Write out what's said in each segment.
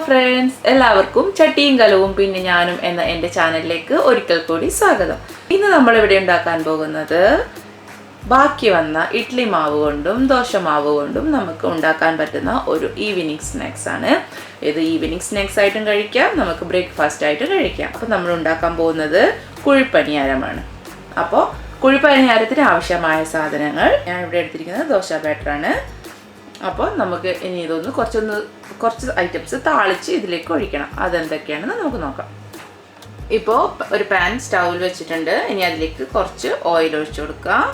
Friends, എല്ലാവർക്കും ചട്ടിയും കലവും പിന്നെ ഞാനും എന്ന എൻ്റെ ചാനലിലേക്ക് ഒരിക്കൽ കൂടി സ്വാഗതം. ഇന്ന് നമ്മളിവിടെ ഉണ്ടാക്കാൻ പോകുന്നത് ബാക്കി വന്ന ഇഡ്ലി മാവ് കൊണ്ടും ദോശ മാവ് കൊണ്ടും നമുക്ക് ഉണ്ടാക്കാൻ പറ്റുന്ന ഒരു ഈവനിങ് സ്നാക്സ് ആണ്. ഇത് ഈവനിങ് സ്നാക്സ് ആയിട്ടും കഴിക്കാം, നമുക്ക് ബ്രേക്ക്ഫാസ്റ്റ് ആയിട്ടും കഴിക്കാം. അപ്പോൾ നമ്മൾ ഉണ്ടാക്കാൻ പോകുന്നത് കുഴിപ്പണിയാരമാണ്. അപ്പോൾ കുഴിപ്പണിയാരത്തിന് ആവശ്യമായ സാധനങ്ങൾ ഞാൻ ഇവിടെ എടുത്തിരിക്കുന്നത് ദോശ ബാറ്ററാണ്. അപ്പോൾ നമുക്ക് ഇനി ഇതൊന്ന് കുറച്ച് ഐറ്റംസ് താളിച്ച് ഇതിലേക്ക് ഒഴിക്കണം. അതെന്തൊക്കെയാണെന്ന് നമുക്ക് നോക്കാം. ഇപ്പോൾ ഒരു പാൻ സ്റ്റൗവിൽ വെച്ചിട്ടുണ്ട്. ഇനി അതിലേക്ക് കുറച്ച് ഓയിൽ ഒഴിച്ചു കൊടുക്കാം.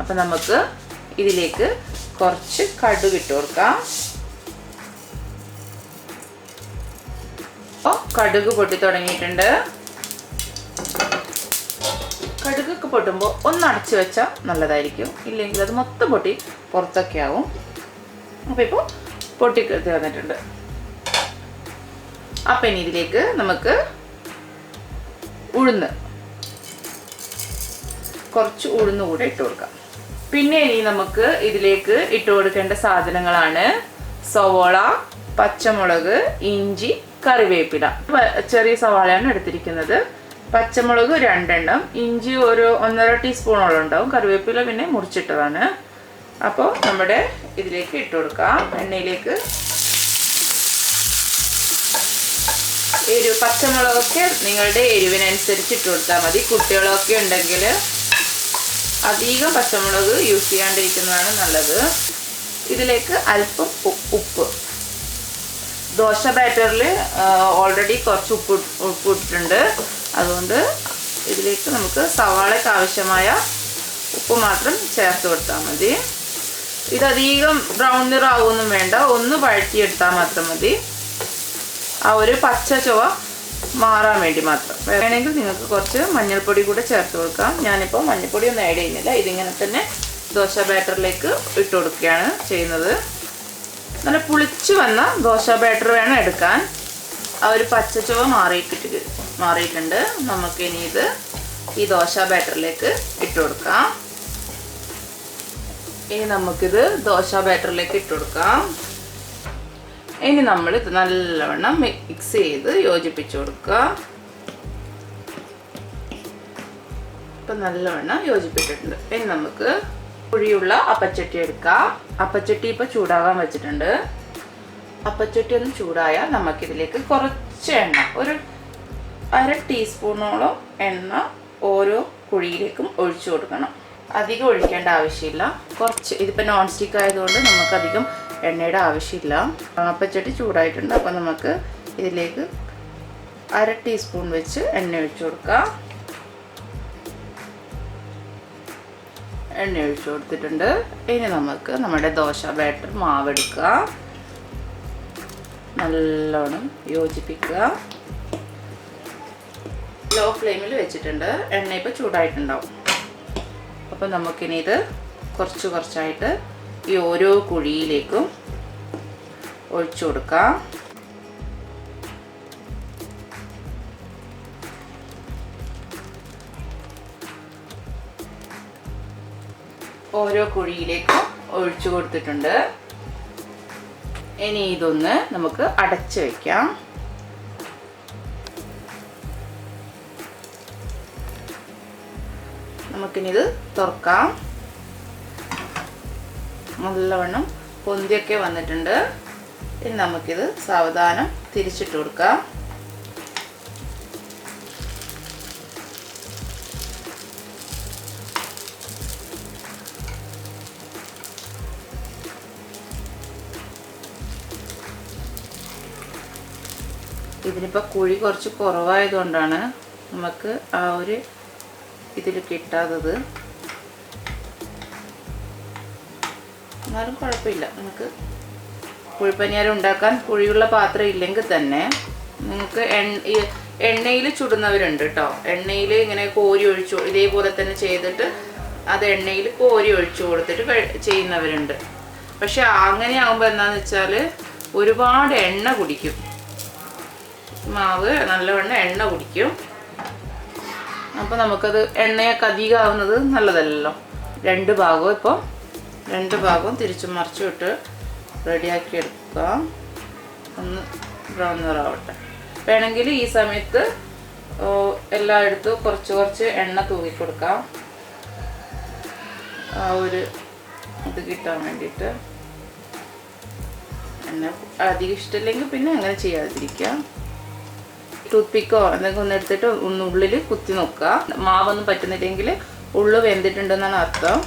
അപ്പം നമുക്ക് ഇതിലേക്ക് കുറച്ച് കടുക് ഇട്ട് കൊടുക്കാം. അപ്പോൾ കടുക് പൊട്ടി തുടങ്ങിയിട്ടുണ്ട്. കടുകൊക്കെ പൊട്ടുമ്പോൾ ഒന്ന് അടച്ചു വെച്ചാൽ നല്ലതായിരിക്കും, ഇല്ലെങ്കിൽ അത് മൊത്തം പൊട്ടി പുറത്തൊക്കെ ആവും. അപ്പോൾ ഇപ്പോൾ പൊട്ടിക്കെടുത്ത് വന്നിട്ടുണ്ട്. അപ്പം ഇനി ഇതിലേക്ക് നമുക്ക് കുറച്ച് ഉഴുന്ന് കൂടെ ഇട്ട് കൊടുക്കാം. പിന്നെ ഇനി നമുക്ക് ഇതിലേക്ക് ഇട്ട് കൊടുക്കേണ്ട സാധനങ്ങളാണ് സവോള, പച്ചമുളക്, ഇഞ്ചി, കറിവേപ്പില. ചെറിയ സവാളയാണ് എടുത്തിരിക്കുന്നത്. പച്ചമുളക് 2 എണ്ണം, ഇഞ്ചി ഒരു 1.5 ടീസ്പൂണോളം ഉണ്ടാവും, കറിവേപ്പില പിന്നെ മുറിച്ചിട്ടതാണ്. അപ്പോൾ നമ്മുടെ ഇതിലേക്ക് ഇട്ട് കൊടുക്കാം. എണ്ണയിലേക്ക് പച്ചമുളകൊക്കെ നിങ്ങളുടെ എരിവിനനുസരിച്ച് ഇട്ട് കൊടുത്താൽ മതി. കുട്ടികളൊക്കെ ഉണ്ടെങ്കിൽ അധികം പച്ചമുളക് യൂസ് ചെയ്യാണ്ടിരിക്കുന്നതാണ് നല്ലത്. ഇതിലേക്ക് അല്പം ഉപ്പ്. ദോശ ബാറ്ററിൽ ഓൾറെഡി കുറച്ച് ഉപ്പ് ഇട്ടിട്ടുണ്ട്. അതുകൊണ്ട് ഇതിലേക്ക് നമുക്ക് സവാളയ്ക്ക് ആവശ്യമായ ഉപ്പ് മാത്രം ചേർത്ത് കൊടുത്താൽ മതി. ഇതധികം ബ്രൗൺ നിറാവൊന്നും വേണ്ട, ഒന്ന് വഴറ്റിയെടുത്താൽ മാത്രം മതി. ആ ഒരു പച്ച ചുവ മാറാൻ വേണ്ടി മാത്രം. വേണമെങ്കിൽ നിങ്ങൾക്ക് കുറച്ച് മഞ്ഞൾപ്പൊടി കൂടെ ചേർത്ത് കൊടുക്കാം. ഞാനിപ്പോൾ മഞ്ഞൾപ്പൊടി ഒന്നും ആഡ് ചെയ്യുന്നില്ല. ഇതിങ്ങനെ തന്നെ ദോശ ബാറ്ററിലേക്ക് ഇട്ട് കൊടുക്കുകയാണ് ചെയ്യുന്നത്. നല്ല പുളിച്ച് വന്ന ദോശ ബാറ്റർ വേണം എടുക്കാൻ. ആ ഒരു പച്ച ചുവ മാറിയിട്ടുണ്ട്. നമുക്കിനി ഇത് ഈ ദോശ ബാറ്ററിലേക്ക് ഇട്ട് കൊടുക്കാം. ഇനി നമുക്കിത് ദോശ ബാറ്ററിലേക്ക് ഇട്ട് കൊടുക്കാം. ഇനി നമ്മൾ ഇത് നല്ലവണ്ണം മിക്സ് ചെയ്ത് യോജിപ്പിച്ച് കൊടുക്കുക. ഇപ്പം നല്ലവണ്ണം യോജിപ്പിച്ചിട്ടുണ്ട്. ഇനി നമുക്ക് കുഴിയുള്ള അപ്പച്ചട്ടി എടുക്കാം. അപ്പച്ചട്ടി ഇപ്പോൾ ചൂടാകാൻ വെച്ചിട്ടുണ്ട്. അപ്പച്ചട്ടി ഒന്ന് ചൂടായാൽ നമുക്കിതിലേക്ക് കുറച്ച് എണ്ണ, ഒരു 1/2 ടീസ്പൂണോളം എണ്ണ ഓരോ കുഴിയിലേക്കും ഒഴിച്ചു കൊടുക്കണം. അധികം ഒഴിക്കേണ്ട ആവശ്യമില്ല. കുറച്ച്, ഇതിപ്പോൾ നോൺ സ്റ്റിക്ക് ആയതുകൊണ്ട് നമുക്കധികം എണ്ണയുടെ ആവശ്യമില്ല. അപ്പച്ചട്ടി ചൂടായിട്ടുണ്ട്. അപ്പോൾ നമുക്ക് ഇതിലേക്ക് 1/2 ടീസ്പൂൺ വെച്ച് എണ്ണ ഒഴിച്ചു കൊടുക്കാം. എണ്ണ ഒഴിച്ചു കൊടുത്തിട്ടുണ്ട്. ഇനി നമുക്ക് നമ്മുടെ ദോശ ബാറ്റർ മാവെടുക്കുക, നല്ലോണം യോജിപ്പിക്കുക. ലോ ഫ്ലെയിമിൽ വെച്ചിട്ടുണ്ട്. എണ്ണ ഇപ്പോൾ ചൂടായിട്ടുണ്ടാവും. അപ്പോൾ നമുക്കിനി ഇത് കുറച്ചായിട്ട് ഈ ഓരോ കുഴിയിലേക്കും ഒഴിച്ചു കൊടുക്കാം. ഓരോ കുഴിയിലേക്കും ഒഴിച്ചു കൊടുത്തിട്ടുണ്ട്. ഇനി ഇതൊന്ന് നമുക്ക് അടച്ചു വയ്ക്കാം. നമുക്കിനിത് തുറക്കാം. നല്ലവണ്ണം പൊന്തിയൊക്കെ വന്നിട്ടുണ്ട്. ഇനി നമുക്കിത് സാവധാനം തിരിച്ചിട്ട് കൊടുക്കാം. ഇതിനിപ്പോൾ കുഴി കുറച്ച് കുറവായതുകൊണ്ടാണ് നമുക്ക് ആ ഒരു ഇതിൽ കിട്ടാത്തത്. എന്നാലും കുഴപ്പമില്ല. നമുക്ക് കുഴിപ്പനിയാരം ഉണ്ടാക്കാൻ കുഴിയുള്ള പാത്രം ഇല്ലെങ്കിൽ തന്നെ നിങ്ങൾക്ക് എണ്ണയിൽ ചുടുന്നവരുണ്ട് കേട്ടോ. എണ്ണയിൽ ഇങ്ങനെ കോരി ഒഴിച്ചു, ഇതേപോലെ തന്നെ ചെയ്തിട്ട് അത് എണ്ണയിൽ കോരി ഒഴിച്ചു കൊടുത്തിട്ട് ചെയ്യുന്നവരുണ്ട്. പക്ഷെ അങ്ങനെ ആകുമ്പോൾ എന്താണെന്ന് വെച്ചാൽ ഒരുപാട് എണ്ണ കുടിക്കും. മാവ് നല്ലവണ്ണം എണ്ണ കുടിക്കും. അപ്പോൾ നമുക്കത് എണ്ണയൊക്കെ അധികമാവുന്നത് നല്ലതല്ലല്ലോ. രണ്ട് ഭാഗവും തിരിച്ചും മറിച്ചും ഇട്ട് റെഡിയാക്കി എടുക്കുക. ഒന്ന് ബ്രൗൺ നിറാവട്ടെ. വേണമെങ്കിൽ ഈ സമയത്ത് എല്ലായിടത്തും കുറച്ച് കുറച്ച് എണ്ണ തൂക്കി കൊടുക്കാം, ആ ഒരു ഇത് കിട്ടാൻ വേണ്ടിയിട്ട്. എണ്ണ അധികം ഇഷ്ടമില്ലെങ്കിൽ പിന്നെ അങ്ങനെ ചെയ്യാതിരിക്കുക. ടൂത്ത് പിക്കോ എന്തെങ്കിലും ഒന്ന് എടുത്തിട്ട് ഒന്ന് ഉള്ളിൽ കുത്തി നോക്കുക. മാവൊന്നും പറ്റുന്നില്ലെങ്കിൽ ഉള്ളു വെന്തിട്ടുണ്ടെന്നാണ് അർത്ഥം.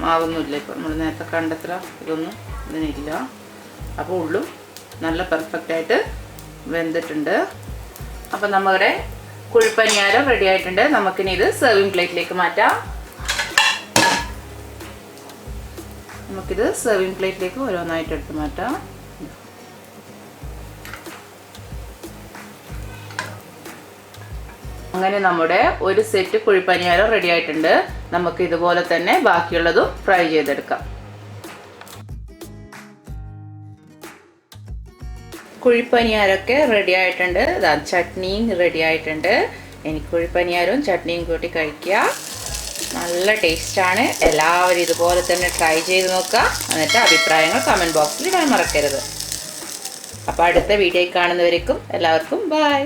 മാവൊന്നുമില്ല, ഇപ്പം നമ്മൾ നേരത്തെ കണ്ടത്ര ഇതൊന്നും ഇതിനില്ല. അപ്പോൾ ഉള്ളും നല്ല പെർഫെക്റ്റായിട്ട് വെന്തിട്ടുണ്ട്. അപ്പം നമ്മുടെ കുഴിപ്പനിയാരം റെഡി ആയിട്ടുണ്ട്. നമുക്കിനി ഇത് സെർവിങ് പ്ലേറ്റിലേക്ക് മാറ്റാം. നമുക്കിത് സെർവിങ് പ്ലേറ്റിലേക്ക് ഓരോന്നായിട്ട് എടുത്ത് മാറ്റാം. അങ്ങനെ നമ്മുടെ ഒരു സെറ്റ് കുഴിപ്പനിയാരം റെഡി ആയിട്ടുണ്ട്. നമുക്ക് ഇതുപോലെ തന്നെ ബാക്കിയുള്ളതും ഫ്രൈ ചെയ്തെടുക്കാം. കുഴിപ്പനിയാരമൊക്കെ റെഡി ആയിട്ടുണ്ട്. ചട്നിയും റെഡി ആയിട്ടുണ്ട്. എനിക്ക് കുഴിപ്പനിയാരവും ചട്നിയും കൂട്ടി കഴിക്കുക, നല്ല ടേസ്റ്റാണ്. എല്ലാവരും ഇതുപോലെ തന്നെ ട്രൈ ചെയ്ത് നോക്കുക. എന്നിട്ട് അഭിപ്രായങ്ങൾ കമൻറ്റ് ബോക്സിൽ ഇടാൻ മറക്കരുത്. അപ്പോൾ അടുത്ത വീഡിയോയിൽ കാണുന്നവരേക്കും എല്ലാവർക്കും ബൈ.